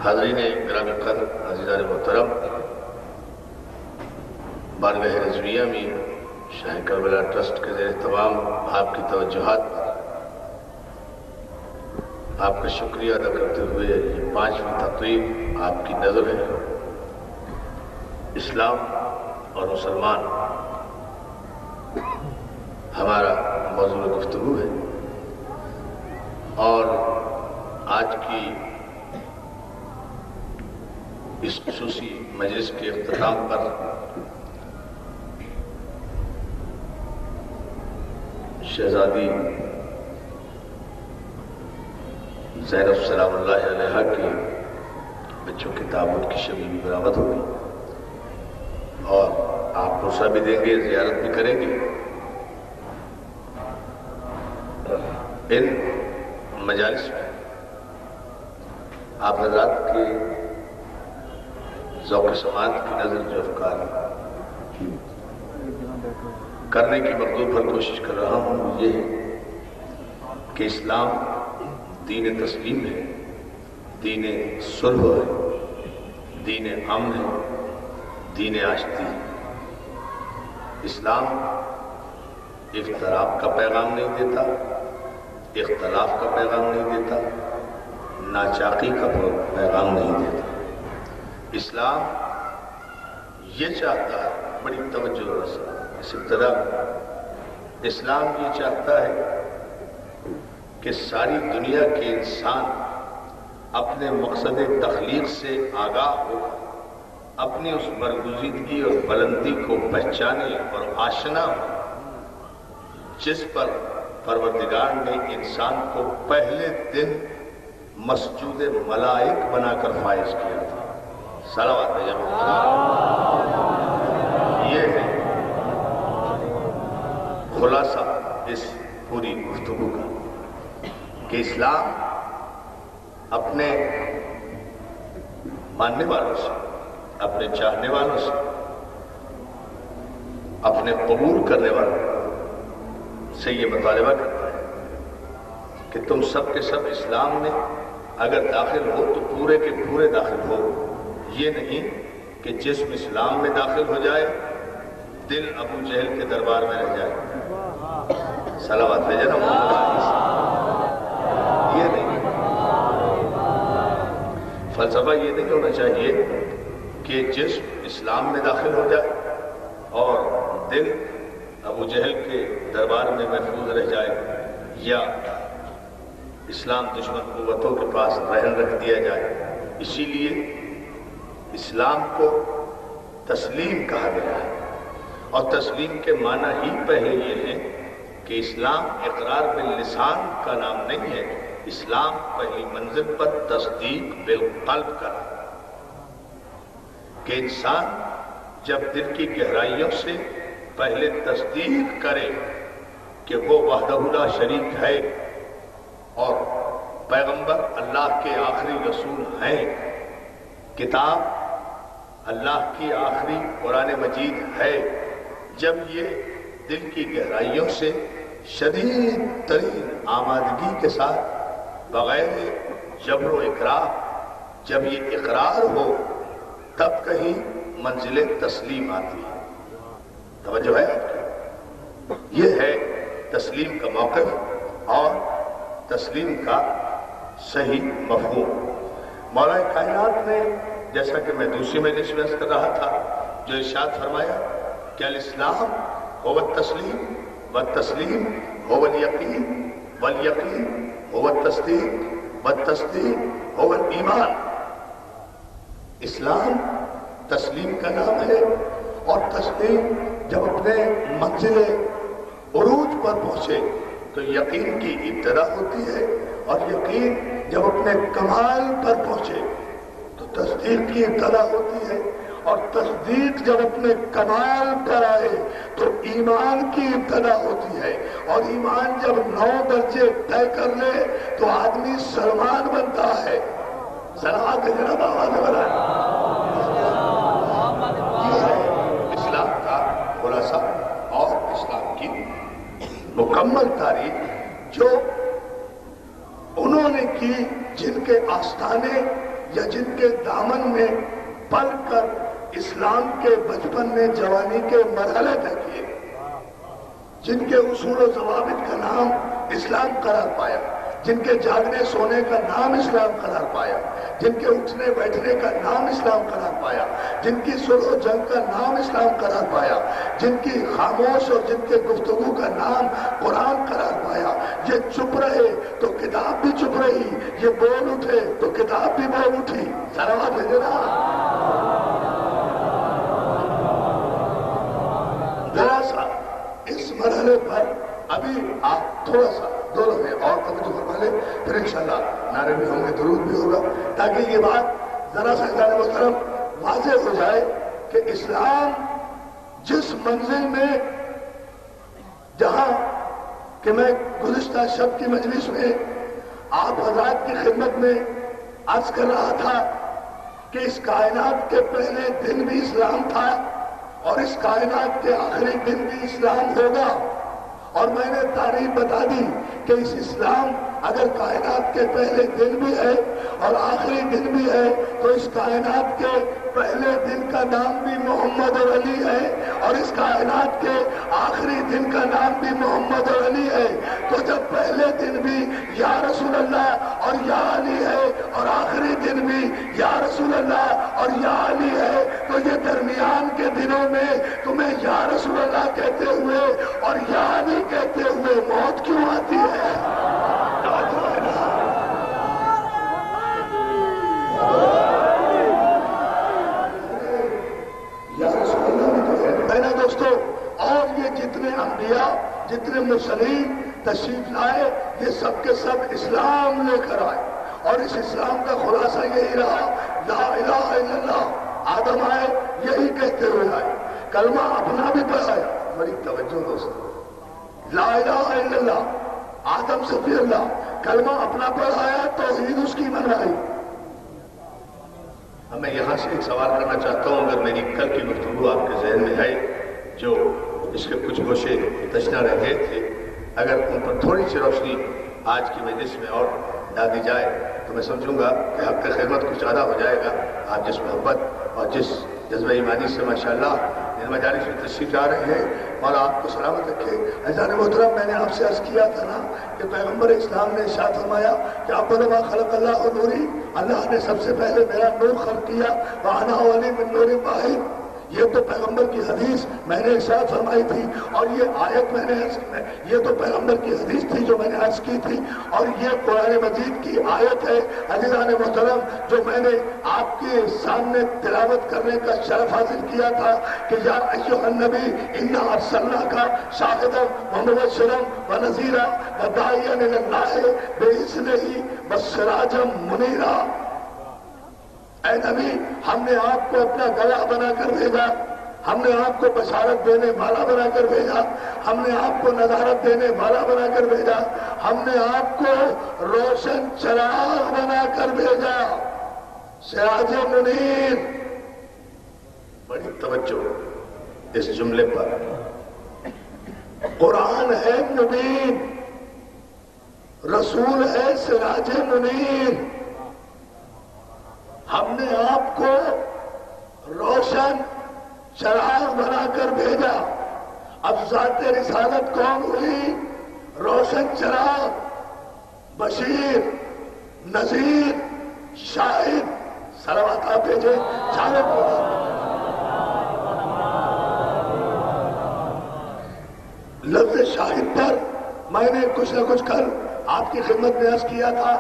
حاضرین گرامی قدر عزیزان محترم، بارگاہ رضویہ میں شاہ کربلا ٹرسٹ کے زیر اہتمام آپ کی توجہات پر آپ کا شکریہ ادا کرتے ہوئے یہ 5ویں تقریب آپ کی نظر ہے۔ اسلام اور مسلمان ہمارا موضوع گفتگو ہے، اور آج کی اس خصوصی مجلس کے اختتام پر شہزادی زینب سلام اللہ علیہا کے بچوں کے تابوت کی شبیہ بھی برآمد ہوگی، اور آپ روسہ بھی دیں گے، زیارت بھی کریں گے۔ ان مجالس میں آپ حضرات کے ذوق سماعت کی نظر جو افکار کرنے کی مقدور پر کوشش کر رہا ہوں وہ یہ ہے کہ اسلام دین تسلیم ہے، دین صلح ہے، دین امن ہے، دین آشتی ہے۔ اسلام افتراق کا پیغام نہیں دیتا، اختلاف کا پیغام نہیں دیتا، ناچاقی کا پیغام نہیں دیتا۔ اسلام یہ چاہتا ہے، بڑی توجہ رسا اس ابتدا میں، اسلام یہ چاہتا ہے کہ ساری دنیا کے انسان اپنے مقصد تخلیق سے آگاہ ہو، اپنی اس برگزیدگی اور بلندی کو پہچانے اور آشنا ہو جس پر پروردگار نے انسان کو پہلے دن مسجود ملائک بنا کر فائز کیا تھا۔ صلوات ہے یہ ہے خلاصہ اس پوری گفتگو کا کہ اسلام اپنے ماننے والوں سے، اپنے چاہنے والوں سے، اپنے قبول کرنے والوں سے یہ مطالبہ کرتا ہے کہ تم سب کے سب اسلام میں اگر داخل ہو تو پورے کے پورے داخل ہو، یہ نہیں کہ جسم اسلام میں داخل ہو جائے، دل ابو جہل کے دربار میں رہ جائے۔ صلوات بھیجنا یہ نہیں، فلسفہ یہ نہیں ہونا چاہیے کہ جسم اسلام میں داخل ہو جائے اور دل ابو جہل کے دربار میں محفوظ رہ جائے، یا اسلام دشمن قوتوں کے پاس رہن رکھ دیا جائے۔ اسی لیے اسلام کو تسلیم کہا گیا ہے، اور تسلیم کے معنی ہی پہلے یہ ہے کہ اسلام اقرار باللسان کا نام نہیں ہے، اسلام پہلی منزل پر تصدیق بالقلب کا نام، کہ انسان جب دل کی گہرائیوں سے پہلے تصدیق کرے کہ وہ وحدہ لا شریک ہے اور پیغمبر اللہ کے آخری رسول ہیں، کتاب اللہ کی آخری قرآن مجید ہے، جب یہ دل کی گہرائیوں سے شدید ترین آمادگی کے ساتھ بغیر جبر و اکراہ جب یہ اقرار ہو، تب کہیں منزل تسلیم آتی ہے۔ توجہ ہے آپ کی؟ یہ ہے تسلیم کا موقف اور تسلیم کا صحیح مفہوم۔ مولا کائنات نے، جیسا کہ میں دوسری مجلس میں عرض کر رہا تھا، جو ارشاد فرمایا کہ الاسلام هو التسلیم والتسلیم هو الیقین والیقین هو التصدیق والتصدیق هو الایمان۔ اسلام تسلیم کا نام ہے، اور تسلیم جب اپنے منزل عروج پر پہنچے تو یقین کی ابتدا ہوتی ہے، اور یقین جب اپنے کمال پر پہنچے تو تصدیق کی ابتدا ہوتی ہے، اور تصدیق جب اپنے کمال پر آئے تو ایمان کی ابتدا ہوتی ہے، اور ایمان جب 9 درجے طے کر لے تو آدمی سلمان بنتا ہے۔ صلوات ہے جناب، آواز بلائیں۔ یہ ہے اسلام کا خلاصہ اور اسلام کی مکمل تاریخ جو انہوں نے کی، جن کے آستانے یا جن کے دامن میں پل کر اسلام کے بچپن نے جوانی کے مرحلے طے کیے، جن کے اصول و ضوابط کا نام اسلام قرار پایا، جن کے جاگنے سونے کا نام اسلام قرار پایا، جن کے اٹھنے بیٹھنے کا نام اسلام قرار پایا، جن کی صلح و جنگ کا نام اسلام قرار پایا، جن کی خاموش اور جن کے گفتگو کا نام قرآن قرار پایا، یہ چپ رہے تو کتاب بھی چپ رہی، یہ بول اٹھے تو کتاب بھی بول اٹھی۔ صلوات بھیجے نا۔ ذرا سا اس مرحلے پر ابھی آپ تھوڑا سا 2 لمحے اور توجہ فرما لیں، پھر انشاءاللہ نعرے بھی ہوں گے، درود بھی ہوگا، تاکہ یہ بات ذرا سا عزیزان محترم واضح ہو جائے کہ اسلام جس منزل میں، جہاں کہ میں گزشتہ شب کی مجلس میں آپ حضرات کی خدمت میں عرض کر رہا تھا کہ اس کائنات کے پہلے دن بھی اسلام تھا اور اس کائنات کے آخری دن بھی اسلام ہوگا، اور میں نے تعریف بتا دی کہ اس اسلام اگر کائنات کے پہلے دن بھی ہے اور آخری دن بھی ہے تو اس کائنات کے پہلے دن کا نام بھی محمد اور علی ہے اور اس کائنات کے آخری دن کا نام بھی محمد اور علی ہے۔ تو جب پہلے دن بھی یا رسول اللہ اور یا علی ہے اور آخری دن بھی یا رسول اللہ اور یا علی ہے، تو یہ درمیان کے دنوں میں تمہیں یا رسول اللہ کہتے ہوئے اور یا علی کہتے ہوئے موت کیوں آتی ہے؟ دوستو، اور یہ جتنے انبیاء، جتنے مرسلین تشریف لائے، یہ سب کے سب اسلام لے کر آئے، اور اس اسلام کا خلاصہ یہی رہا، لا الہ الا اللہ۔ آدم آئے یہی کہتے ہوئے آئے، کلمہ اپنا بھی پڑھایا، بڑی توجہ دوستو، لا الہ الا اللہ، آدم صفی اللہ، کلمہ اپنا پڑھایا، توحید اس کی منوائی۔ اب میں یہاں سے ایک سوال کرنا چاہتا ہوں، اگر میری کل کی گفتگو آپ کے ذہن میں ہے، جو اس کے کچھ گوشے تشنا رہ گئے تھے، اگر ان پر تھوڑی سی روشنی آج کی مجلس میں اور ڈال دی جائے تو میں سمجھوں گا کہ حق خدمت کچھ زیادہ ہو جائے گا۔ آپ جس محبت اور جس جذبہ ایمانی سے ماشاءاللہ ان مجالس میں تشریف لا رہے ہیں، اور آپ کو سلامت رکھے۔ عزیزان محترم، میں نے آپ سے عرض کیا تھا نا کہ پیغمبر اسلام نے ارشاد فرمایا کہ اول ما خلق اللہ نوری، اللہ نے سب سے پہلے میرا نور خلق کیا، وَأَنَا وَلِي مِن نُورٍ وَاحِدٍ۔ یہ تو پیغمبر کی حدیث میں نے ارشاد فرمائی تھی، اور یہ آیت میں نے یہ تو پیغمبر کی حدیث تھی جو میں نے عرض کی تھی، اور یہ قرآن مجید کی آیت ہے عزیزان محترم جو میں نے آپ کے سامنے تلاوت کرنے کا شرف حاصل کیا تھا کہ یا ایھا النبی انا ارسلناک شاہدا ومبشرا ونذیرا وداعیا الی اللہ باذنہ وسراجا منیرا۔ اے نبی، ہم نے آپ کو اپنا گواہ بنا کر بھیجا، ہم نے آپ کو بشارت دینے والا بنا کر بھیجا، ہم نے آپ کو نظارت دینے والا بنا کر بھیجا، ہم نے آپ کو روشن چراغ بنا کر بھیجا، سراج منیر۔ بڑی توجہ اس جملے پر، قرآن ہے مبین، رسول ہے سراج منیر۔ ہم نے آپ کو روشن چراغ بنا کر بھیجا۔ اب ذات رسالت کون ہوئی؟ روشن چراغ، بشیر، نذیر، شاہد۔ صلوات آپ بھیجے چاروں کو۔ لفظ شاہد پر میں نے کچھ نہ کچھ کل آپ کی خدمت میں عرض کیا تھا،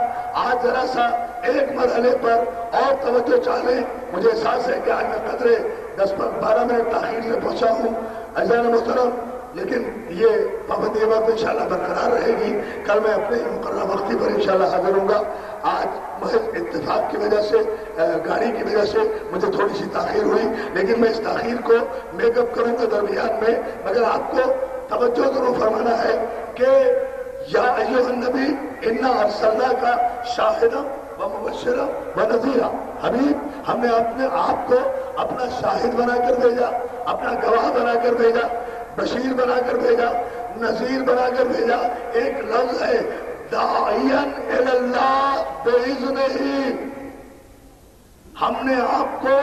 آج ذرا سا ایک مرحلے پر اور توجہ چاہیں۔ مجھے احساس ہے کہ آج میں قدرے 10-12 منٹ تاخیر سے پہنچا ہوں عزیزان محترم، لیکن یہ پابندی وقت انشاءاللہ برقرار رہے گی۔ کل میں اپنے مقررہ وقتی پر انشاءاللہ حاضر ہوں گا۔ آج محض اتفاق کی وجہ سے، گاڑی کی وجہ سے مجھے تھوڑی سی تاخیر ہوئی، لیکن میں اس تاخیر کو میک اپ کروں گا درمیان میں، مگر آپ کو توجہ ضرور فرمانا ہے کہ یا ایھا النبی انا ارسلناک شاہدا ومبشرا ونذیرا۔ حبیب، ہم نے اپنے آپ کو اپنا شاہد بنا کر بھیجا، اپنا گواہ بنا کر بھیجا، بشیر بنا کر بھیجا، نذیر بنا کر بھیجا۔ ایک لفظ ہے داعیا الی اللہ باذنہ، ہم نے آپ کو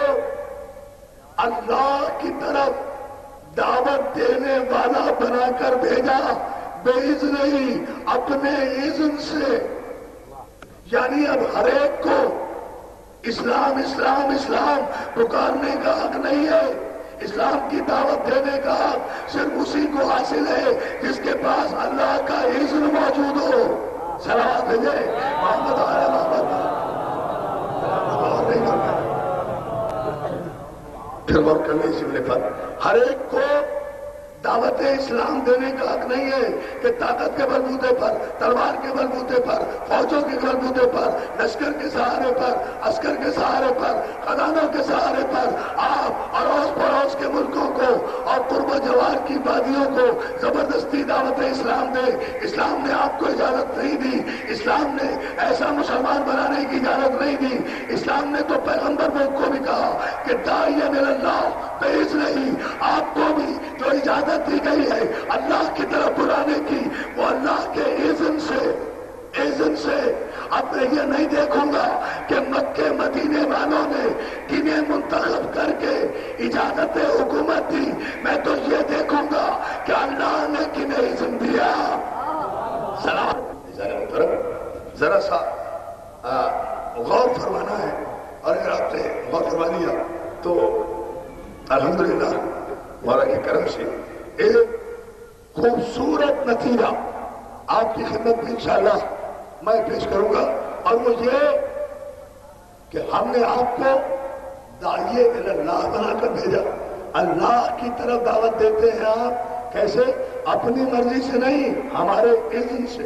اللہ کی طرف دعوت دینے والا بنا کر بھیجا، بے اذن ہی، اپنے اذن سے۔ یعنی اب ہر ایک کو اسلام اسلام اسلام پکارنے کا حق نہیں ہے۔ اسلام کی دعوت دینے کا حق صرف اسی کو حاصل ہے جس کے پاس اللہ کا اذن موجود ہو۔ صلوات بھیجے محمد آل محمد۔ پھر غور کرنے اس جملے پر، ہر ایک کو دعوت اسلام دینے کا حق نہیں ہے کہ طاقت کے بلبوتے پر، تلوار کے بلبوتے پر، فوجوں کے بلبوتے پر، لشکر کے سہارے پر، عسکر کے سہارے پر، خزانوں کے سہارے پر آپ اڑوس پڑوس کے ملکوں کو اور قرب و جوار کی وادیوں کو زبردستی دعوت اسلام دے۔ اسلام نے آپ کو اجازت نہیں دی، اسلام نے ایسا مسلمان بنانے کی اجازت نہیں دی۔ اسلام نے تو پیغمبر کو بھی کہا کہ داعی اللہ بإذن ہی، آپ کو بھی جو اجازت دی گئی ہے اللہ کی طرف بلانے کی، وہ اللہ کے اذن سے۔ اب میں یہ نہیں دیکھوں گا کہ مکے مدینے والوں نے کنہیں منتخب کر کے اجازت حکومت دی، میں تو یہ دیکھوں گا کہ اللہ نے کنہیں اذن دیا۔ سلام ذرا سا غور فرمانا ہے، اور اگر آپ نے غور فرما لیا تو الحمدللہ مولا کے کرم سے ایک خوبصورت نتیجہ آپ کی خدمت میں انشاءاللہ میں پیش کروں گا، اور وہ یہ کہ ہم نے آپ کو داعی اللہ بنا کر بھیجا۔ اللہ کی طرف دعوت دیتے ہیں آپ، کیسے؟ اپنی مرضی سے نہیں، ہمارے اذن سے۔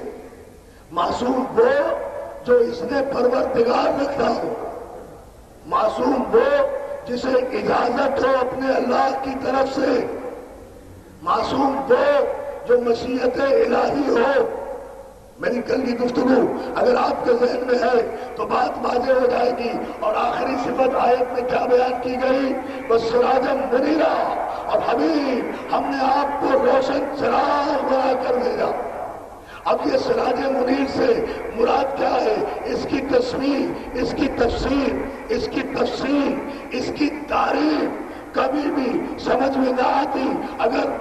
معصوم وہ جو اس نے پروردگار رکھا ہو، معصوم وہ جسے اجازت ہو اپنے اللہ کی طرف سے، معصوم وہ جو مشیت الہی ہو۔ میری کل کی گفتگو اگر آپ کے ذہن میں ہے تو بات واضح ہو جائے گی، اور آخری صفت آیت میں کیا بیان کی گئی؟ وَسِرَاجًا مُنِيرًا، اور حبیب ہم نے آپ کو روشن چراغ بنا کر بھیجا۔ اب یہ سراج منیر سے مراد کیا ہے؟ اس کی تصویر، اس کی تفسیر، اس کی تفصیل، اس کی تعریف کبھی بھی سمجھ میں نہ آتی اگر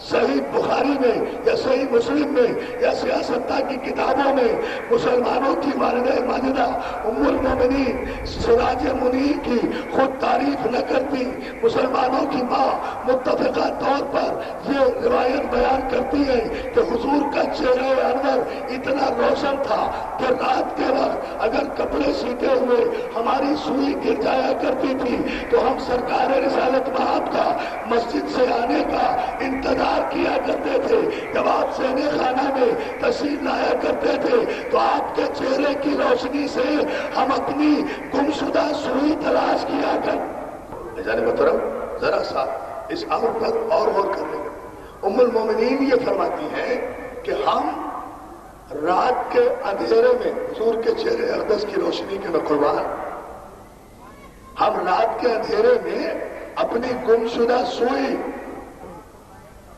صحیح بخاری میں یا صحیح مسلم میں یا سیاستہ کی کتابوں میں مسلمانوں کی والدہ ماجدہ ام المومنین سراج منیر کی خود تعریف نہ کرتی۔ مسلمانوں کی ماں متفقہ طور پر یہ روایت بیان کرتی ہے کہ حضور کا چہرہ انور اتنا روشن تھا کہ رات کے وقت اگر کپڑے سیتے ہوئے ہماری سوئی گر جایا کرتی تھی تو ہم سرکار رسالت مآب کا مسجد سے آنے کا انتظار کیا کرتے تھے۔ جب آپ سینے خانہ میں تشریف لایا کرتے تھے تو آپ کے چہرے کی روشنی سے ہم اپنی گمشدہ سوئی تلاش کیا کرتے۔ جانب محترم ذرا سا اس امر پر اور غور کر لیں۔ ام المومنین یہ فرماتی ہیں کہ ہم رات کے اندھیرے میں حضور کے چہرے اقدس کی روشنی کے میں قربان، ہم رات کے اندھیرے میں اپنی گمشدہ سوئی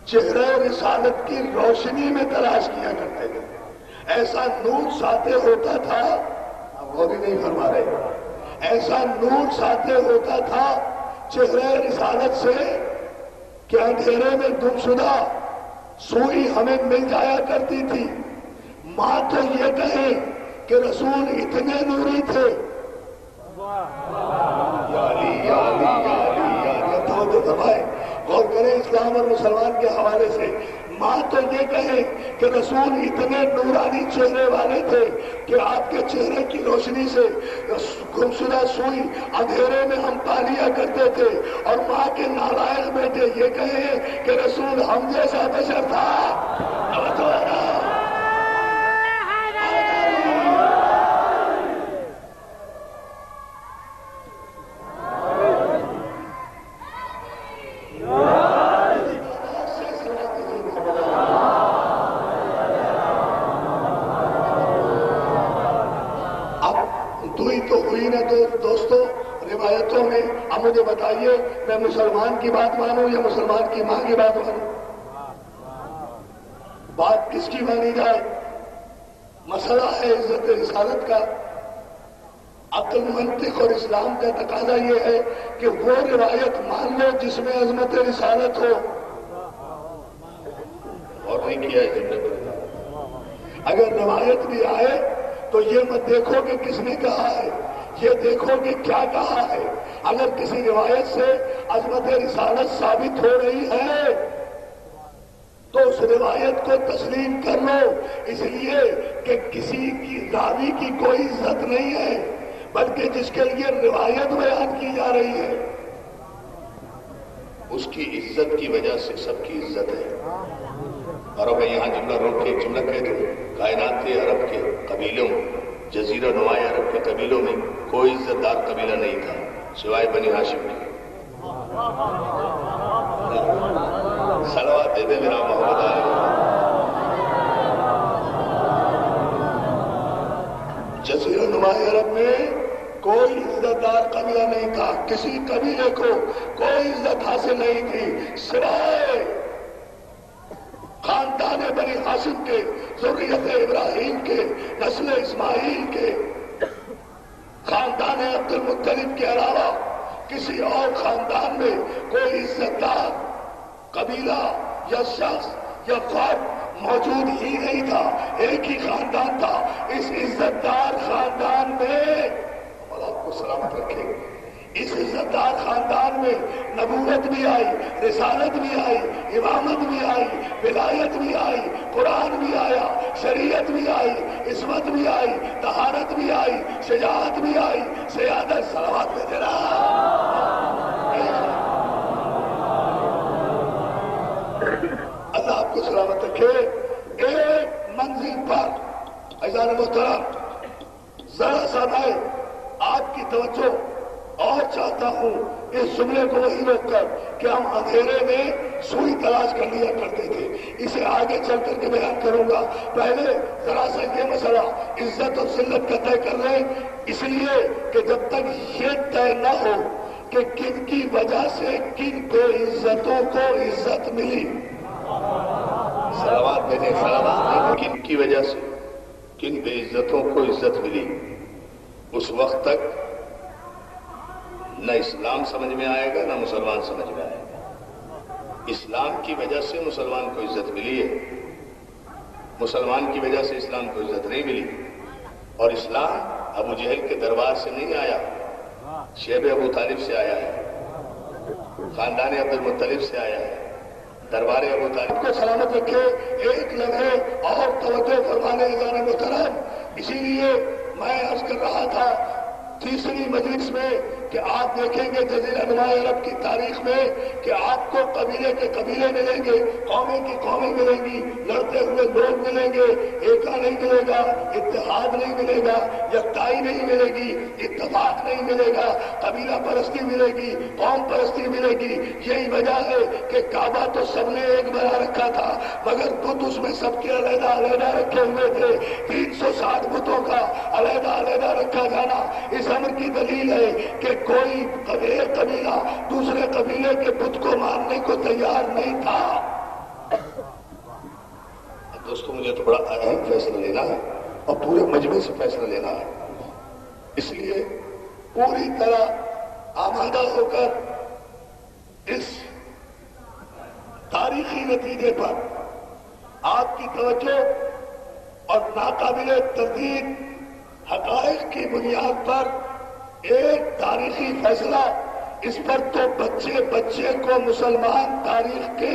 چہرہ رسالت کی روشنی میں تلاش کیا کرتے تھے۔ ایسا نور ساطع ہوتا تھا، اب غور ہی نہیں فرما رہے، ایسا نور ساطع ہوتا تھا چہرہ رسالت سے کہ اندھیرے میں گمشدہ سوئی ہمیں مل جایا کرتی تھی۔ ماں تو یہ کہے کہ رسول اتنے نوری تھے، یا علی یا علی یا علی یا علی، تو دبائے غور کریں اسلام اور مسلمان کے حوالے سے۔ ماں تو یہ کہے کہ رسول اتنے نورانی چہرے والے تھے کہ آپ کے چہرے کی روشنی سے گمشدہ سوئی اندھیرے میں ہم پا لیا کرتے تھے، اور ماں کے نالائق بیٹے یہ کہے کہ رسول ہم جیسا بشر تھا۔ مجھے بتائیے میں مسلمان کی بات مانوں یا مسلمان کی ماں کی بات مانوں؟ بات کس کی مانی جائے؟ مسئلہ ہے عزت رسالت کا۔ عقل منطق اور اسلام کا تقاضا یہ ہے کہ وہ روایت مان لو جس میں عظمت رسالت ہو، اور نہیں کیا ہے جن نے۔ اگر روایت بھی آئے تو یہ مت دیکھو کہ کس نے کہا ہے، یہ دیکھو کہ کیا کہا ہے۔ اگر کسی روایت سے عظمت رسالت ثابت ہو رہی ہے تو اس روایت کو تسلیم کر لو، اس لیے کہ کسی کی راوی کی کوئی عزت نہیں ہے، بلکہ جس کے لیے روایت بیان کی جا رہی ہے اس کی عزت کی وجہ سے سب کی عزت ہے۔ اور اب یہاں جملہ روک کے ایک جملہ کہہ دوں، کائنات کے عرب کے قبیلوں، جزیرہ نما عرب کے قبیلوں میں کوئی عزت دار قبیلہ نہیں تھا سوائے بنی ہاشم کے۔ صلوات دے دے میرا محمد علیہ۔ جزیرہ نما عرب میں کوئی عزت دار قبیلہ نہیں تھا، کسی قبیلے کو کوئی عزت حاصل نہیں تھی سوائے خاندان بنی ہاشم کے، ذریت ابراہیم کے، نسل اسماعیل کے۔ خاندان عبد المطلب کے علاوہ کسی اور خاندان میں کوئی عزت دار قبیلہ یا شخص یا فرد موجود ہی نہیں تھا، ایک ہی خاندان تھا۔ اس عزت دار خاندان میں، اور آپ کو سلامت رکھے، اس عزت دار خاندان میں نبوت بھی آئی، رسالت بھی آئی، امامت بھی آئی، ولایت بھی آئی، قرآن بھی آیا، شریعت بھی آئی، عصمت بھی آئی، طہارت بھی آئی، شجاعت بھی آئی، سیادت صلوات میں دینا۔ اللہ آپ کو سلامت رکھے۔ ایک منزل پر عزیزان محترم ذرا سا میں آپ کی توجہ اور چاہتا ہوں اس جملے کو وہی روک کر کہ ہم اندھیرے میں سوئی تلاش کر لیا کرتے تھے، اسے آگے چل کر کے بیان کروں گا۔ پہلے ذرا سا یہ مسئلہ عزت اور ذلت کا طے کر لیں، اس لیے کہ جب تک یہ طے نہ ہو کہ کن کی وجہ سے کن بے عزتوں کو عزت ملی، صلوات دینے، صلوات، کن کی وجہ سے کن بے عزتوں کو عزت ملی، اس وقت تک نہ اسلام سمجھ میں آئے گا نہ مسلمان سمجھ میں آئے گا۔ اسلام کی وجہ سے مسلمان کو عزت ملی ہے، مسلمان کی وجہ سے اسلام کو عزت نہیں ملی۔ اور اسلام ابو جہل کے دربار سے نہیں آیا، شیب ابو طالب سے آیا ہے، خاندان عبد المطلب سے آیا ہے، دربار ابو طالب کو سلامت رکھے۔ ایک لمحے اور توجہ فرمانے عزیزان محترم، اسی لیے میں عرض کر رہا تھا تیسری مجلس میں کہ آپ دیکھیں گے جزیرہ نما عرب کی تاریخ میں کہ آپ کو قبیلے کے قبیلے ملیں گے، قومیں کی قومیں ملیں گی، لڑتے ہوئے لوگ ملیں گے، ایکا نہیں ملے گا، اتحاد نہیں ملے گا، یکتائی نہیں ملے گی، اتفاق نہیں ملے گا، قبیلہ پرستی ملے گی، قوم پرستی ملے گی۔ یہی وجہ ہے کہ کعبہ تو سب نے ایک بنا رکھا تھا مگر بت اس میں سب کے علیحدہ علیحدہ رکھے ہوئے تھے۔ 360 بتوں کا علیحدہ علیحدہ رکھا جانا اس امر کی دلیل ہے کہ کوئی قبیلہ دوسرے قبیلے کے بت کو ماننے کو تیار نہیں تھا۔ دوستوں مجھے تو بڑا اہم فیصلہ لینا ہے اور پورے مجمع سے فیصلہ لینا ہے، اس لیے پوری طرح آمادہ ہو کر اس تاریخی نتیجے پر آپ کی توجہ اور ناقابل تردید حقائق کی بنیاد پر ایک تاریخی فیصلہ، اس پر تو بچے بچے کو مسلمان تاریخ کے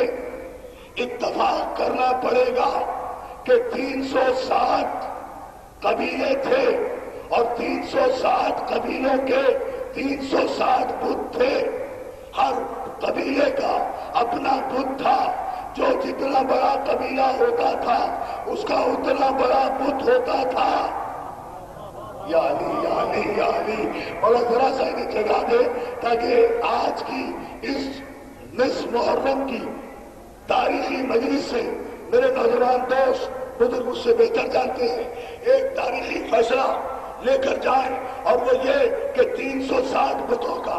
اتفاق کرنا پڑے گا کہ 360 قبیلے تھے اور 360 قبیلوں کے 360 بت تھے، ہر قبیلے کا اپنا بت تھا، جو جتنا بڑا قبیلہ ہوتا تھا اس کا اتنا بڑا بت ہوتا تھا۔ یا علی یا علی یا علی، اور ذرا سا انہیں جگہ دے تاکہ آج کی اس نصف محرم کی تاریخی مجلس سے میرے نوجوان دوست بزرگ مجھ سے بہتر جانتے ہیں، ایک تاریخی فیصلہ لے کر جائیں، اور وہ یہ کہ 360 بتوں کا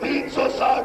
360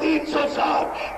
360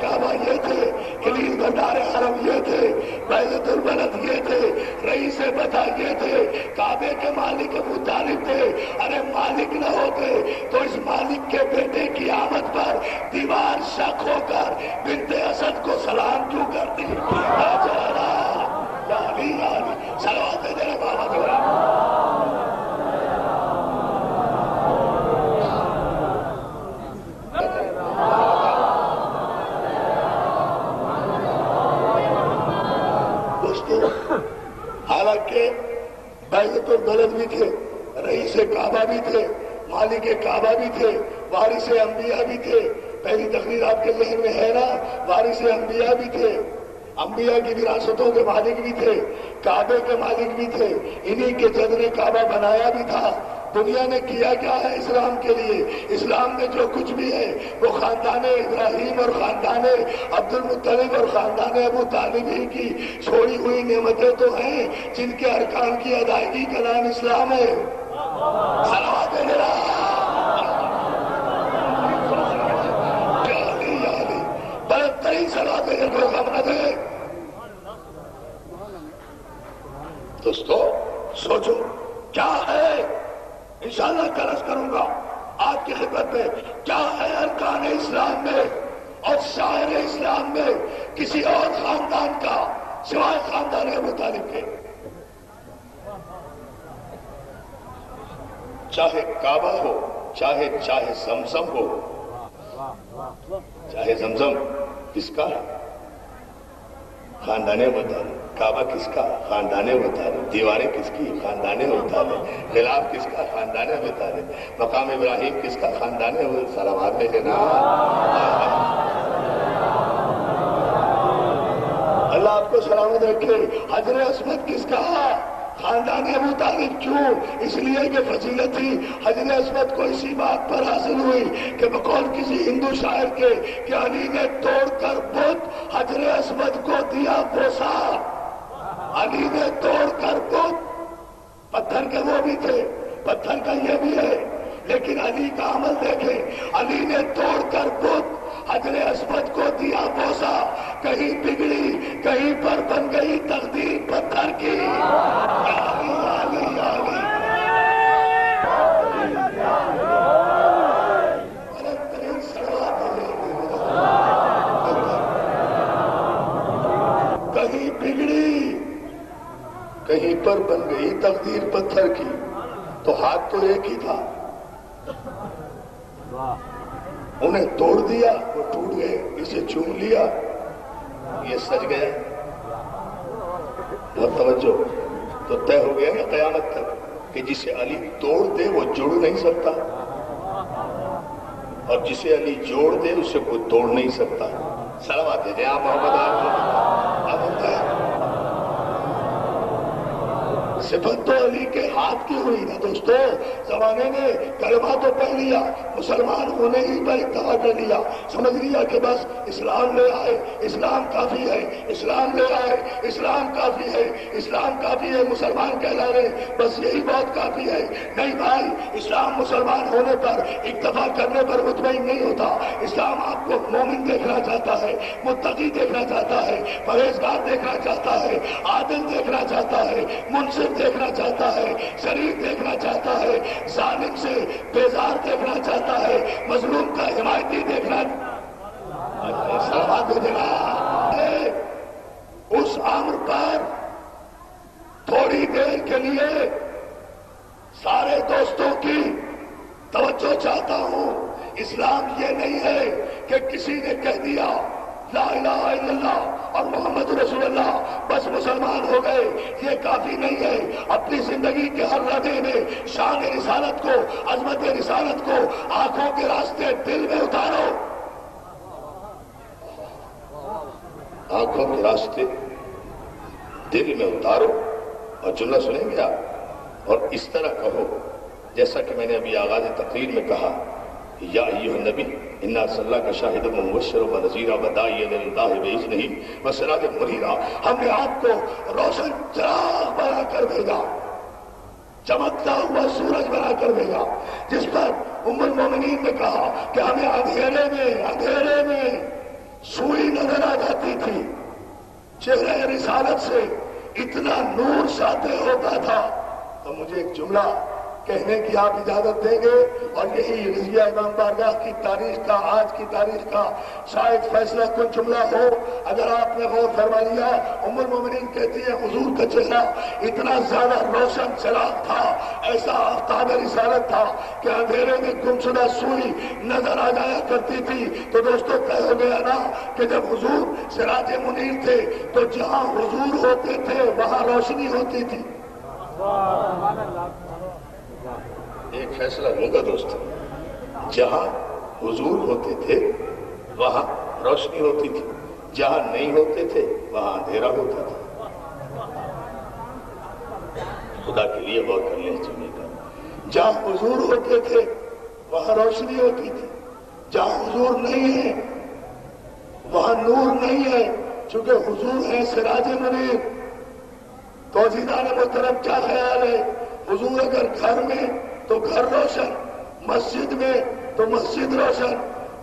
کعبہ یہ تھے، کلید بندار حرم یہ تھے، بیت البلد یہ تھے، رئیس بتا یہ تھے، کعبے کے مالک ابو طالب تھے۔ ارے مالک نہ ہوتے تو اس مالک کے بیٹے کی آمد پر دیوار شک ہو کر بنت اسد کو سلام کیوں کرتی؟ صلوات دے رہے بابا دورا۔ حالانکہ بیت البلد بھی تھے، رئیس کعبہ بھی تھے، مالک کعبہ بھی تھے، وارث انبیاء بھی تھے۔ پہلی تقریر آپ کے ذہن میں ہے نا، وارث انبیاء بھی تھے، انبیاء کی وراثتوں کے مالک بھی تھے، کعبے کے مالک بھی تھے، انہی کے جد نے کعبہ بنایا بھی تھا۔ دنیا نے کیا کیا ہے اسلام کے لیے؟ اسلام میں جو کچھ بھی ہے وہ خاندان ابراہیم اور خاندان عبد المطلب اور خاندان ابو طالب ہی کی چھوڑی ہوئی نعمتیں تو ہیں جن کے ارکان کی ادائیگی کا نام اسلام ہے۔ صلوات بلند ترین صلوات ہے۔ دوستو سوچو کیا ہے، انشاءاللہ عرض کروں گا آپ کی خدمت میں، کیا ہے ارکان اسلام میں اور شاعر اسلام میں کسی اور خاندان کا سوائے خاندان ابو طالب کے؟ چاہے کعبہ ہو، چاہے زمزم ہو، چاہے زمزم کس کا؟ خاندان ابو طالب۔ کعبہ کس کا؟ خاندان ابو طالب۔ دیواریں کس کی؟ خاندان ابو طالب۔ غلاف کس کا؟ خاندان ابو طالب۔ مقام ابراہیم کس کا؟ خاندان ابو طالب۔ صلوات میں جناب اللہ آپ کو سلامت رکھے۔ حجر اسود کس کا؟ خاندان ابو طالب۔ کیوں؟ اس لیے کہ فضیلت تھی حجر اسود کو اسی بات پر حاصل ہوئی کہ بقول کسی ہندو شاعر کے کہ علی نے توڑ کر بت حجر اسود کو دیا بوسا۔ علی نے توڑ کر بت، پتھر کے وہ بھی تھے، پتھر کا یہ بھی ہے، لیکن علی کا عمل دیکھیں، علی نے توڑ کر بت حجر اسود کو دیا بوسا۔ کہیں بگڑی، کہیں پر بن گئی تقدیر پتھر کی۔ علی علی علی کہیں بگڑی، کہیں پر بن گئی تقدیر پتھر کی، تو ہاتھ تو ایک ہی تھا، انہیں توڑ دیا، وہ ٹوٹ گئے، اسے چوم لیا، یہ سج گیا۔ بہت توجہ، تو طے ہو گیا نا قیامت تک کہ جسے علی توڑ دے وہ جڑ نہیں سکتا، اور جسے علی جوڑ دے اسے کوئی توڑ نہیں سکتا۔ صلوات دے آپ محمد صفت تو علی کے ہاتھ کی ہوئی نا دوستو۔ زمانے نے کلمہ تو پڑھ لیا، مسلمان ہونے ہی پر اتفاق کر لیا، سمجھ لیا کہ بس اسلام لے آئے، اسلام کافی ہے، اسلام لے آئے، اسلام کافی ہے، اسلام کافی ہے، مسلمان کہلا رہے، بس یہی بات کافی ہے۔ نہیں بھائی، اسلام مسلمان ہونے پر اکتفا کرنے پر مطمئن نہیں ہوتا۔ اسلام آپ کو مومن دیکھنا چاہتا ہے، متقی دیکھنا چاہتا ہے، پرہیزگار دیکھنا چاہتا ہے، عادل دیکھنا چاہتا ہے، منصف دیکھنا چاہتا ہے، شریف دیکھنا چاہتا ہے، ظالم سے بیزار دیکھنا چاہتا ہے، مظلوم کا حمایتی دیکھنا۔ سلامات دینا اس امر پر تھوڑی دیر کے لیے سارے دوستوں کی توجہ چاہتا ہوں۔ اسلام یہ نہیں ہے کہ کسی نے کہہ دیا لا الہ الا اللہ اور محمد رسول اللہ بس مسلمان ہو گئے، یہ کافی نہیں ہے۔ اپنی زندگی کے ہر لمحے میں شان رسالت کو، عظمت رسالت کو آنکھوں کے راستے دل میں اتارو، آنکھوں کے راستے دل میں اتارو، اور جملہ سنیں گے آپ، اور اس طرح کہو جیسا کہ میں نے ابھی آغاز تقریر میں کہا، یا ایھا النبی انا ارسلناک شاہدا ومبشرا ونذیرا وداعیا الی اللہ باذنہ وسراجا منیرا۔ ہم نے آپ کو روشن چراغ بنا کر بھیجا، چمکتا ہوا سورج بنا کر بھیجا، جس پر ام المومنین نے کہا کہ ہمیں اندھیرے میں چہرہ رسالت سے اتنا نور ساطع ہوتا تھا. تو مجھے ایک جملہ کہنے کی آپ اجازت دیں گے، اور یہی رضیہ امام بارگاہ کی تاریخ کا، آج کی تاریخ کا شاید فیصلہ کن جملہ ہو. اگر آپ نے غور فرما لیا، ام المومنین کہتی ہے حضور کا چہرہ اتنا زیادہ روشن چراغ تھا، ایسا آفتاب رسالت تھا کہ اندھیرے میں گمشدہ سوئی نظر آ جایا کرتی تھی. تو دوستو طے ہو گیا نا کہ جب حضور سراج منیر تھے تو جہاں حضور ہوتے تھے وہاں روشنی ہوتی تھی. ایک فیصلہ لوں گا دوست، جہاں حضور ہوتے تھے وہاں روشنی ہوتی تھی، جہاں نہیں ہوتے تھے وہاں اندھیرا ہوتا تھا. خدا کے لیے غور کر لیں جملے کا. جہاں حضور ہوتے تھے وہاں روشنی ہوتی تھی، جہاں حضور نہیں ہے وہاں نور نہیں ہے. چونکہ حضور ہے سراج منیر. تو عزیزان محترم کیا خیال ہے؟ حضور اگر گھر میں تو گھر روشن، مسجد میں تو مسجد روشن،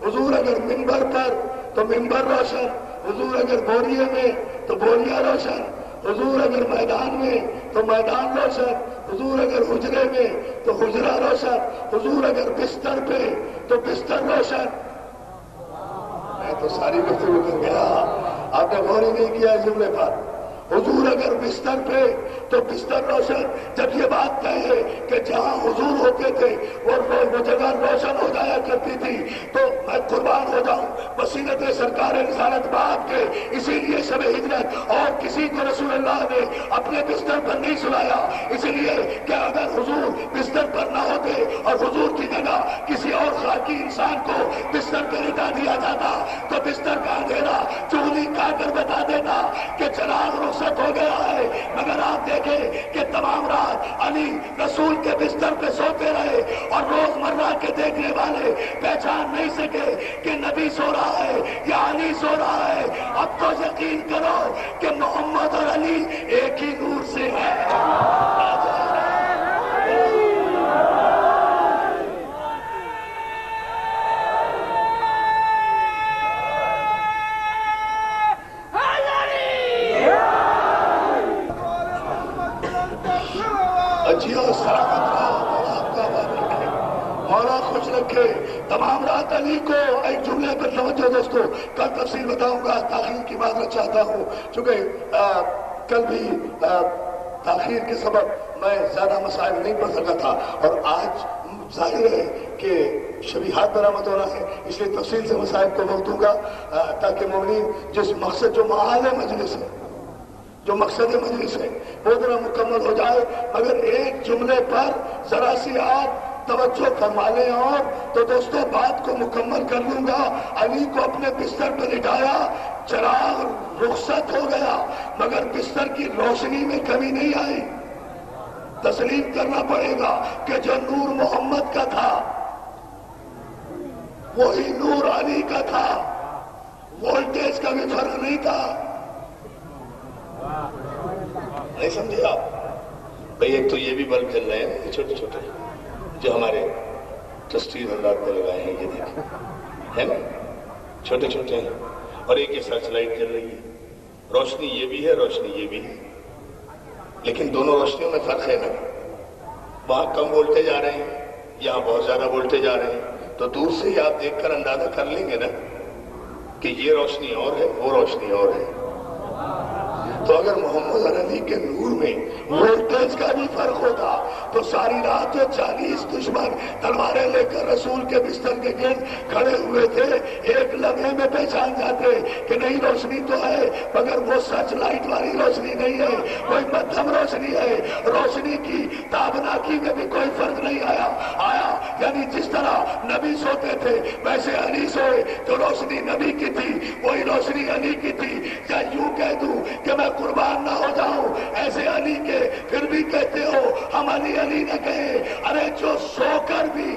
حضور اگر منبر پر تو منبر روشن، حضور اگر بوریے میں تو بوریا روشن، حضور اگر میدان میں تو میدان روشن، حضور اگر حجرے میں تو حجرہ روشن، حضور اگر بستر پہ تو بستر روشن. میں تو ساری گفتگو کر گیا، آپ نے غور ہی نہیں کیا اس جملے پر. حضور اگر بستر پہ تو بستر روشن. جب یہ بات کہے کہ جہاں حضور ہوتے تھے وہ جگہ روشن ہو جایا کرتی تھی، تو میں قربان ہو جاؤں بصیرت سرکار رسالت باپ کے. اسی لیے شب ہجرت اور کسی کو رسول اللہ نے اپنے بستر پر نہیں سلایا، اس لیے کہ اگر حضور بستر پر نہ ہوتے اور حضور کی جگہ کسی اور خاکی انسان کو بستر پہ لٹا دیا جاتا تو بستر کا اندھیرا چغلی کا کر بتا دینا کہ چراغ رخصت ہو گیا ہے. مگر آپ دیکھیں کہ تمام رات علی رسول کے بستر پہ سوتے رہے اور روز مرہ کے دیکھنے والے پہچان نہیں سکے کہ نبی سو رہا ہے یا علی سو رہا ہے. اب تو یقین کرو کہ محمد اور علی ایک ہی نور سے ہے. مولا خوش رکھے. تمام رات علی کو. ایک جملے پر توجہ دوستو، کل تفصیل بتاؤں گا، تاخیر کی معذرت چاہتا ہوں چونکہ کل بھی تاخیر کے سبب میں زیادہ مسائل نہیں پڑھ سکا تھا، اور آج ظاہر ہے کہ شبیہات برآمد ہو رہا ہے، اس لیے تفصیل سے مسائل کو وقت دوں گا تاکہ مومنین جس مقصد جو معال مجلس ہے، جو مقصد مجلس ہے وہ ذرا مکمل ہو جائے. مگر ایک جملے پر ذرا سی آپ توجہ فرما لیں. اور تو دوستو بات کو مکمل کر لوں گا. علی کو اپنے بستر پہ لٹایا، چراغ رخصت ہو گیا، مگر بستر کی روشنی میں کمی نہیں آئی. تسلیم کرنا پڑے گا کہ جو نور محمد کا تھا وہی نور علی کا تھا، وولٹیج کا بھی فرق نہیں تھا. نہیں سمجھے آپ بھئی؟ ایک تو یہ بھی بلب چل رہے ہیں چھوٹے چھوٹے جو ہمارے ٹرسٹیز حضرات نے لگائے ہیں، یہ دیکھیں ہے نا، چھوٹے چھوٹے ہیں. اور ایک یہ سرچ لائٹ چل رہی ہے. روشنی یہ بھی ہے، روشنی یہ بھی ہے، لیکن دونوں روشنیوں میں فرق ہے نا. وہاں کم وولٹیج آ رہے ہیں، یہاں بہت زیادہ وولٹیج آ رہے ہیں. تو دور سے ہی آپ دیکھ کر اندازہ کر لیں گے نا کہ یہ روشنی اور ہے، وہ روشنی اور ہے. تو اگر محمد علی کے نور میں وولٹیج کا بھی فرق ہوتا تو ساری رات جو 40 دشمن تلواریں لے کر رسول کے بستر کے گرد کھڑے ہوئے تھے، ایک لمحے میں پہچان جاتے کہ نہیں روشنی تو ہے مگر وہ سچ لائٹ والی روشنی نہیں ہے، کوئی مدھم روشنی ہے. روشنی کی تابناکی میں بھی کوئی فرق نہیں آیا. یعنی جس طرح نبی سوتے تھے ویسے علی سوئے، تو روشنی نبی کی تھی وہی روشنی علی کی تھی. یا یوں کہہ دوں کہ میں قربان نہ ہو جاؤں ایسے علی کے، پھر بھی کہتے ہو ہم علی نہ کہیں. ارے جو سو کر بھی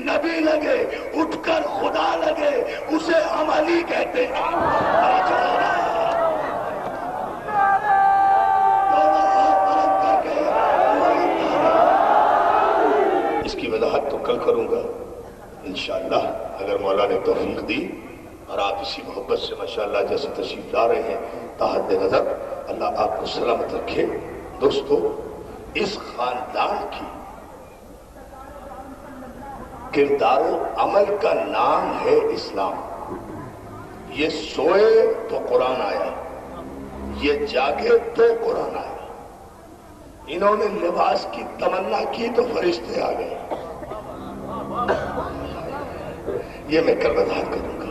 نبی لگے، اٹھ کر خدا لگے، اسے ہم علی کہتے ہیں. اس کی وضاحت تو کل کروں گا انشاءاللہ اگر مولا نے توفیق دی اور آپ اسی محبت سے ماشاءاللہ جیسے تشریف لا رہے ہیں تحت نظر اللہ آپ کو سلامت رکھے۔ دوستو، اس خاندان کی کردار و عمل کا نام ہے اسلام۔ یہ سوئے تو قرآن آیا، یہ جاگے تو قرآن آیا، انہوں نے لباس کی تمنا کی تو فرشتے آ گئے۔ یہ میں کل وضاحت کروں گا۔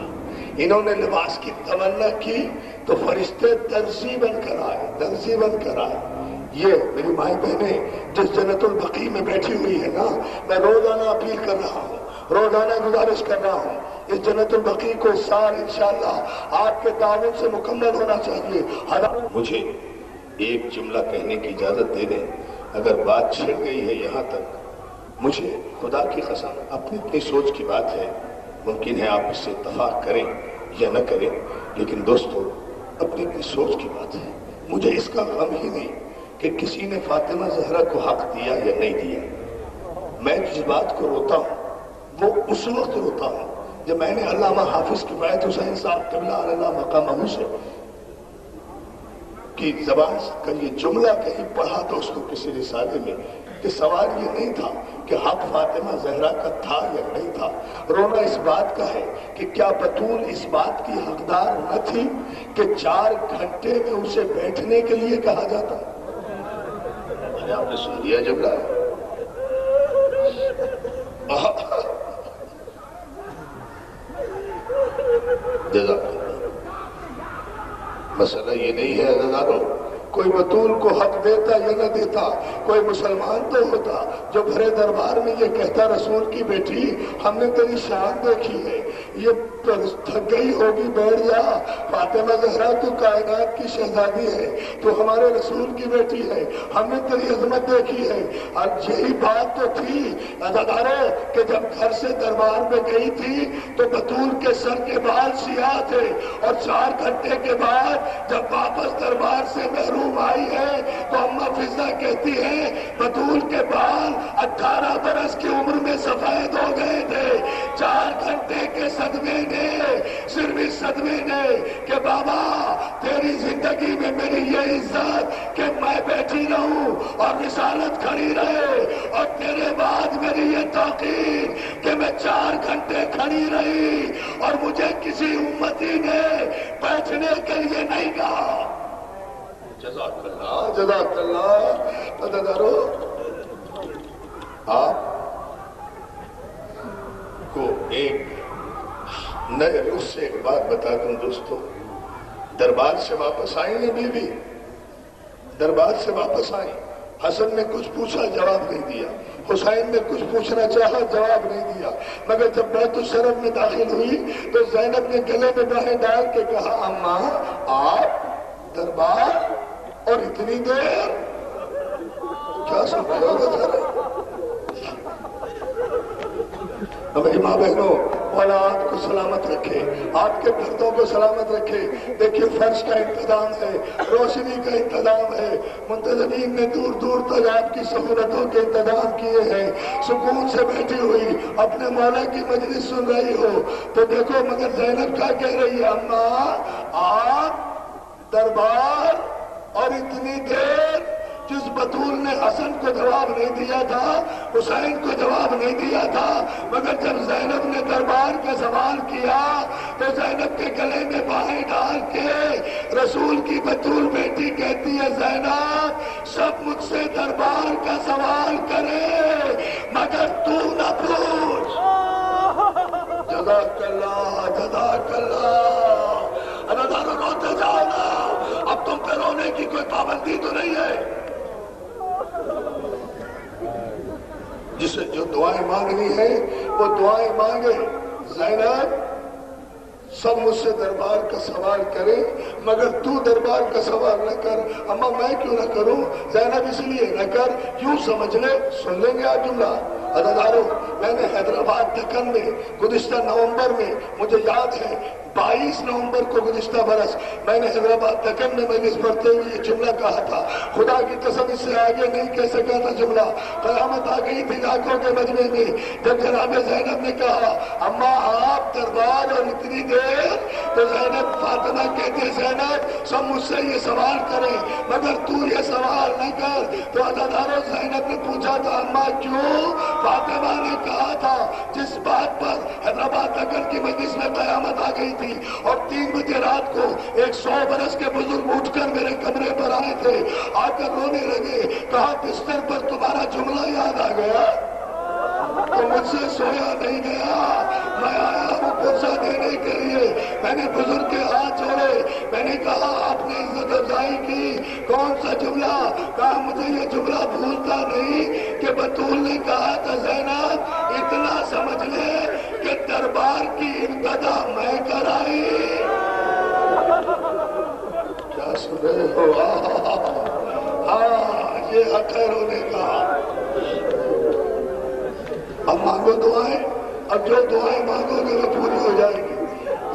انہوں نے لباس کی تمنا کی تو فرشتے درزی بن کر آئے، درزی بن کر آئے۔ یہ میری مائیں بہنیں جس جنت البقیع میں بیٹھی ہوئی ہے نا، میں روزانہ اپیل کر رہا ہوں، روزانہ گزارش کر رہا ہوں، اس جنت البقیع کو اس سال انشاءاللہ آپ کے تعاون سے مکمل ہونا چاہیے۔ مجھے ایک جملہ کہنے کی اجازت دے دیں، اگر بات چھڑ گئی ہے یہاں تک، مجھے خدا کی قسم اپنی سوچ کی بات ہے، ممکن ہے آپ اس سے اتفاق کریں یا نہ کریں، لیکن دوستو اپنی سوچ کی بات ہے۔ مجھے اس کا غم ہی نہیں کہ کسی نے فاطمہ زہرا کو حق دیا یا نہیں دیا۔ میں جس بات کو روتا ہوں وہ اس وقت روتا ہوں جب میں نے علامہ حافظ کفایت حسین صاحب قبلہ اللہ مقامہ سے کی زبان کا یہ جملہ کہیں پڑھا تو اس کو کسی رسالے میں، کہ سوال یہ نہیں تھا کہ حق فاطمہ زہرا کا تھا یا نہیں تھا، رونا اس بات کا ہے کہ کیا بطول اس بات کی حقدار نہ تھی کہ 4 گھنٹے میں اسے بیٹھنے کے لیے کہا جاتا۔ آپ نے سن لیا جملہ؟ جزاک اللہ۔ مسئلہ یہ نہیں ہے عزیزانو کوئی بطول کو حق دیتا یا نہ دیتا، کوئی مسلمان تو ہوتا جو بھرے دربار میں یہ کہتا رسول کی بیٹی ہم نے تیری شان دیکھی ہے، یہ تھک گئی ہوگی بیٹھ جا، فاطمہ زہرا تو کائنات کی شہزادی ہے، تو ہمارے رسول کی بیٹی ہے، ہم نے تیری عظمت دیکھی ہے۔ اور یہی بات تو تھی عزادارو کہ جب گھر سے دربار میں گئی تھی تو بطول کے سر کے بال سیاہ تھے، اور 4 گھنٹے کے بعد جب واپس دربار سے محروم آئی ہے تو اماں فضہ کہتی ہے بطول کے بال 18 برس کی عمر میں سفید ہو گئے تھے، 4 گھنٹے کے صدمے نے، صرف اس صدمے نے کہ بابا تیری زندگی میں میری یہ عزت کہ میں بیٹھی رہوں اور رسالت کھڑی رہے، اور تیرے بعد میری یہ توقیر کہ میں 4 گھنٹے کھڑی رہی اور مجھے کسی امتی نے بیٹھنے کے لیے نہیں کہا۔ جزاک اللہ، جزاک اللہ۔ عزیزانو آپ کو ایک نئے رخ سے ایک بات بتا دوں دوستو، دربار سے واپس آئی ہیں بیوی، دربار سے واپس آئی، حسن نے کچھ پوچھا جواب نہیں دیا، حسین نے کچھ پوچھنا چاہا جواب نہیں دیا، مگر جب بیت الشرف میں داخل ہوئی تو زینب نے گلے میں باہیں ڈال کے کہا اماں آپ دربار اور اتنی دیر کیا سمجھ رہا تھا؟ ہماری ماں بہنوں مولا آپ کو سلامت رکھے، آپ کے پردوں کو سلامت رکھے۔ دیکھیے فرش کا انتظام ہے، روشنی کا انتظام ہے، منتظمین نے دور دور تک آپ کی سہولتوں کے انتظام کیے ہیں، سکون سے بیٹھی ہوئی اپنے مولا کی مجلس سن رہی ہو تو دیکھو مگر زینب کیا کہہ رہی ہے، اماں آپ دربار اور اتنی دیر۔ جس بطول نے حسن کو جواب نہیں دیا تھا، حسین کو جواب نہیں دیا تھا، مگر جب زینب نے دربار کا سوال کیا تو زینب کے گلے میں باہیں ڈال کے رسول کی بطول بیٹی کہتی ہے زینب سب مجھ سے دربار کا سوال کرے مگر تو نہ پوچھ۔ جزاک اللہ، جزاک اللہ۔ عزیزانو روتے جاؤ نا، اب تم پہ رونے کی کوئی پابندی تو نہیں ہے۔ جسے جو دعائیں مانگنی ہیں وہ دعائیں مانگے۔ زینب سب مجھ سے دربار کا سوال کرے مگر تو دربار کا سوال نہ کر۔ اماں میں کیوں نہ کروں؟ زینب اس لیے نہ کر، یوں سمجھ لے، سن لیں گے آپ جملہ عزیزانو، میں نے حیدرآباد دکن میں گزشتہ نومبر میں، مجھے یاد ہے 22 نومبر کو گزشتہ برس میں نے حیدرآباد دکن میں مجلس پڑھتے ہوئے یہ جملہ کہا تھا، خدا کی قسم اس سے آگے نہیں کہہ سکا تھا جملہ، قیامت آ گئی تھی لاکھوں کے مجمع میں جب جناب زینب نے کہا اماں آپ دربار اور اتنی دیر تو زینب فاطمہ کہتے ہیں زینب سب مجھ سے یہ سوال کریں مگر تو یہ سوال نہ کر. تو عزادارو زینب نے پوچھا تھا اماں کیوں؟ فاطمہ نے کہا تھا جس بات پر حیدرآباد نگر کی مجلس میں قیامت آ گئی تھی اور 3 بجے رات کو 100 برس کے بزرگ اٹھ کر میرے کمرے پر آئے تھے، آ کر رونے لگے، کہا بستر پر تمہارا جملہ یاد آ گیا تو مجھ سے سویا نہیں گیا، میں آیا ہوں پرسہ دینے کے لیے. میں نے بزرگ کے ہاتھ جوڑے، میں نے کہا آپ نے عزت افزائی کی، کون سا جملہ؟ کہا مجھے یہ جملہ بھولتا نہیں کہ بطول نے کہا تھا زینب اتنا سمجھ لے کہ دربار کی ابتدا میں کرائی. کیا سن رہے ہو؟ ہاں یہ حق ہے رونے کا. اب مانگو دعائیں، اب جو دعائیں مانگو گے وہ پوری ہو جائے گی.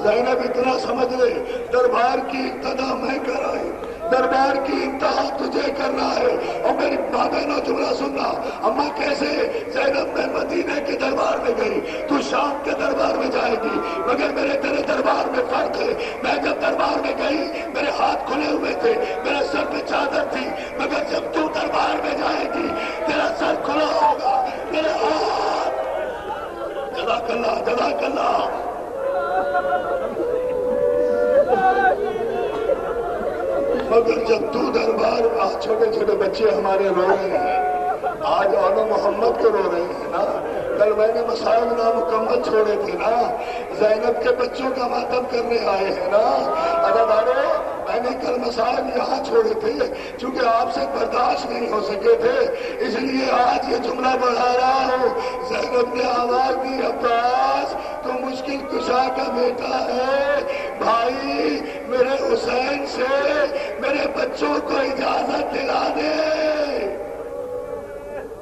زینب اتنا سمجھ لے دربار کی ابتدا میں کرائی، دربار کی انتہا تجھے کرنا ہے. اور میری ماں بہنوں جملہ سننا، اماں کیسے؟ زینب میں مدینے کے دربار میں گئی، تو شام کے دربار میں جائے گی، مگر میرے تیرے دربار میں فرق ہے. میں جب دربار میں گئی میرے ہاتھ کھلے ہوئے تھے، میرے سر پہ چادر تھی، مگر جب تو دربار میں جائے گی تیرا سر کھلا ہوگا، میرے ہاتھ. جزاک اللہ جزاک اللہ. مگر جب تو دربار، آج چھوٹے چھوٹے بچے ہمارے رو رہے ہیں، آج اولو محمد کو رو رہے ہیں نا، کل میں نے مسائل نامکمل چھوڑے تھے نا، زینب کے بچوں کا ماتم کرنے آئے ہیں نا. عزادارو میں نے کل مسائل یہاں چھوڑے تھے چونکہ آپ سے برداشت نہیں ہو سکے تھے، اس لیے آج یہ جملہ بڑھا رہا ہوں. زینب نے آواز دی عباس تو مشکل کشا کا بیٹا ہے، بھائی میرے حسین سے میرے بچوں کو اجازت دلا دے.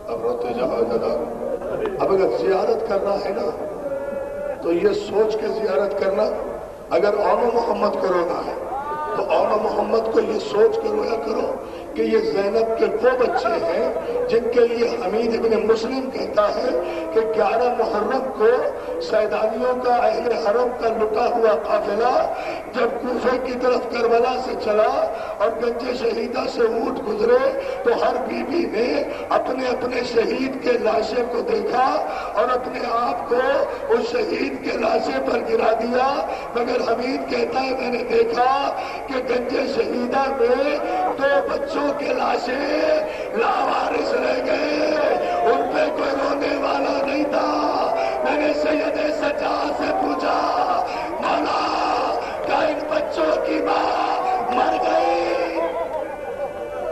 اب روتے جاؤ دادا. اب اگر زیارت کرنا ہے نا تو یہ سوچ کے زیارت کرنا، اگر اولو محمد کو رونا ہے تو اولو محمد کو یہ سوچ کے رویا کرو کہ یہ زینب کے وہ بچے ہیں جن کے لیے حمید ابن مسلم کہتا ہے کہ 11 محرم کو سیدانیوں کا اہل حرم کا لٹا ہوا قافلہ جب کوفے کی طرف کربلا سے چلا اور گنج شہیدہ سے اونٹ گزرے تو ہر بی بی نے اپنے اپنے شہید کے لاشے کو دیکھا اور اپنے آپ کو اس شہید کے لاشے پر گرا دیا. مگر حمید کہتا ہے میں نے دیکھا کہ گنج شہیدہ میں 2 بچوں کے لاشیں لاوارث رہ گئے، ان پہ کوئی رونے والا نہیں تھا. میں نے سید سجاد سے پوچھا مولا کیا ان بچوں کی ماں مر گئی؟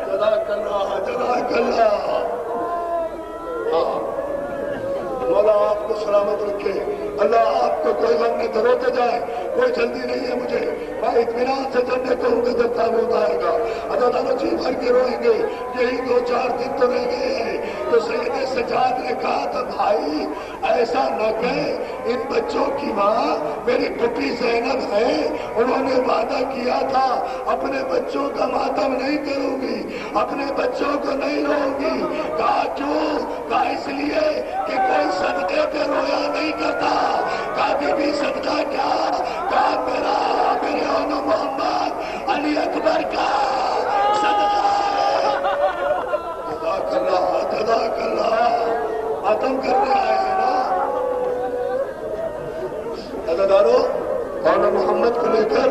جزاک اللہ جزاک اللہ. مولا آپ کو سلامت رکھے، اللہ آپ کو کوئی غم نہیں دھروتے جائے. کوئی جلدی نہیں ہے مجھے، میں اطمینان سے جلنے کہوں گا جب تابوت آئے گا. عزادارو جی بھر کے روئیں گے، یہی 2-4 دن تو رہ گئے ہیں. تو سید سجاد نے کہا تھا بھائی ایسا نہ کہیں، ان بچوں کی ماں میری پھپھی زینب ہے، انہوں نے وعدہ کیا تھا اپنے بچوں کا ماتم نہیں کروں گی، اپنے بچوں کو نہیں روں گی. کہا کیوں؟ کہا اس لیے کہ کوئی صدقے پہ رویا نہیں کرتا. کہا بی بی صدقہ کیا؟ کہا میرے اولو محمد علی اکبر کا صدقہ ہے. جزاک اللہ جزاک اللہ. ماتم کرنے آئے ہیں نا. عزادارو اولو محمد کو لے کر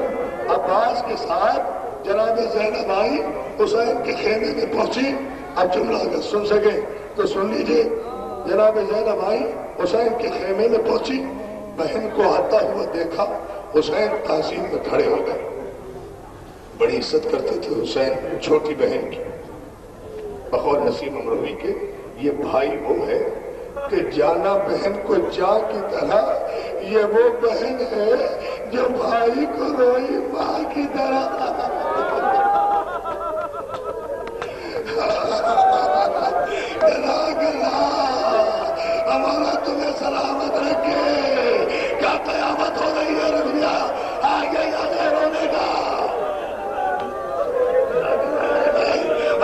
عباس کے ساتھ جناب زینب آئی، حسین کے خیمے میں پہنچی. اب جملہ اگر سن سکے تو سن لیجئے. جناب زینب آئی، حسین کے خیمے میں پہنچی، بہن کو آتا ہوا دیکھا، حسین تعظیم میں کھڑے ہو گئے. بڑی عزت کرتے تھے حسین چھوٹی بہن کی. بقول نسیم امروی کے یہ بھائی وہ ہے کہ جانا بہن کو جا کی طرح، یہ وہ بہن ہے جو بھائی کو روئی ماں کی طرح. ہمارا تمہیں سلامت رکھے. کیا قیامت ہو رہی ہے دنیا آگے آگے رونے کا.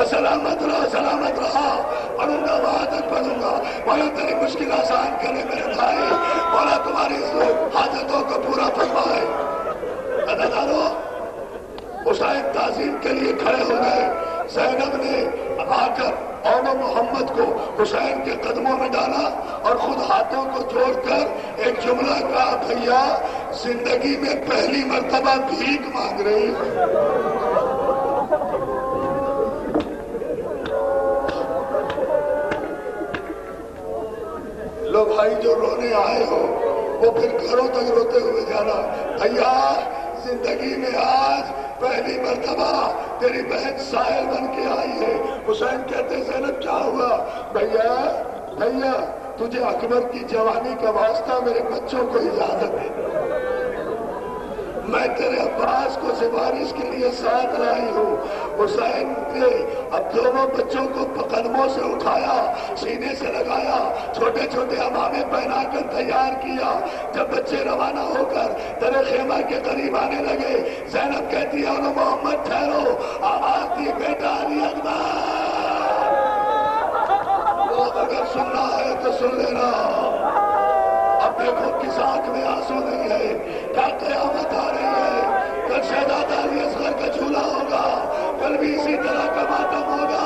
سلامت رہا سلامت رہا. پڑھوں گا وہاں تک پڑھوں گا. مولا تیری مشکل آسان کرے میرے بھائی. مولا تمہاری حاجتوں کو پورا فرمائے. تعظیم کے لیے کھڑے ہو گئے. زینب نے آ کر اولو محمد کو حسین کے قدموں میں ڈالا اور خود ہاتھوں کو جوڑ کر ایک جملہ کہا, بھیا زندگی میں پہلی مرتبہ بھیک مانگ رہی ہوں. لو بھائی جو رونے آئے ہو وہ پھر گھروں تک روتے ہوئے جانا. بھیا زندگی میں آج پہلی مرتبہ تیری بہن ساحل بن کے آئی ہے. حسین کہتے زینب کیا ہوا؟ بھیا تجھے اکبر کی جوانی کا واسطہ میرے بچوں کو اجازت دے, میں تیرے عباس کو سفارش کے لیے ساتھ لائی ہوں. حسین نے اب دونوں بچوں کو قدموں سے اٹھایا, سینے سے لگایا, چھوٹے چھوٹے امامے پہنا کر تیار کیا. جب بچے روانہ ہو کر تیرے خیمہ کے قریب آنے لگے, زینب کہتی ہے اولو محمد ٹھہرو. آواز دی بیٹا علی اکبر, اگر سننا ہے تو سن لینا. اب دیکھو کس آنکھ میں آنسو نہیں ہے, کیا قیامت آ رہی ہے. کل شہزادہ علی اصغر کا جھولا ہوگا, کل بھی اسی طرح کا ماتم ہوگا.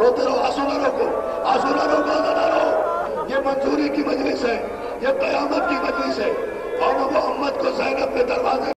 روتے رہو, آنسو نہ روکو, آنسو نہ روکو, نہ رو. یہ منظوری کی مجلس ہے, یہ قیامت کی مجلس ہے. اور محمد کو زینب نے دروازے